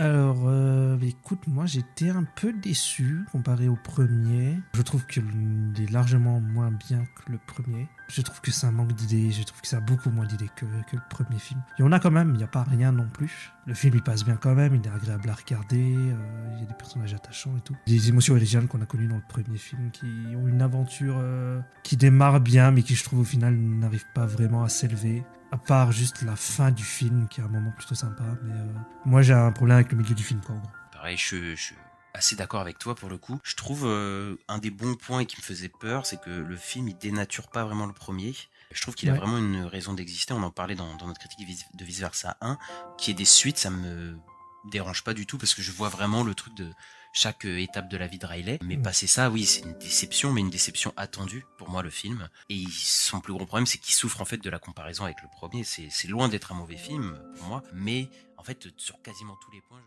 Alors, écoute, moi j'étais un peu déçu comparé au premier. Je trouve qu'il est largement moins bien que le premier. Je trouve que ça manque d'idées, je trouve que ça a beaucoup moins d'idées que le premier film. Il y en a quand même, il n'y a pas rien non plus. Le film il passe bien quand même, il est agréable à regarder, il y a des personnages attachants et tout. Des émotions originales qu'on a connues dans le premier film qui ont une aventure qui démarre bien mais qui je trouve au final n'arrive pas vraiment à s'élever. À part juste la fin du film qui est un moment plutôt sympa, mais moi j'ai un problème avec le milieu du film quoi en gros. Pareil, je suis assez d'accord avec toi pour le coup. Je trouve un des bons points qui me faisait peur, c'est que le film il dénature pas vraiment le premier. Je trouve qu'il a Ouais. vraiment une raison d'exister. On en parlait dans notre critique de Vice Versa 1. Qu'il y ait des suites, ça me dérange pas du tout parce que je vois vraiment le truc de chaque étape de la vie de Riley. Mais Ouais. passer ça, oui, c'est une déception, mais une déception attendue pour moi le film. Et son plus gros problème, c'est qu'il souffre en fait de la comparaison avec le premier. C'est loin d'être un mauvais film pour moi, mais en fait sur quasiment tous les points.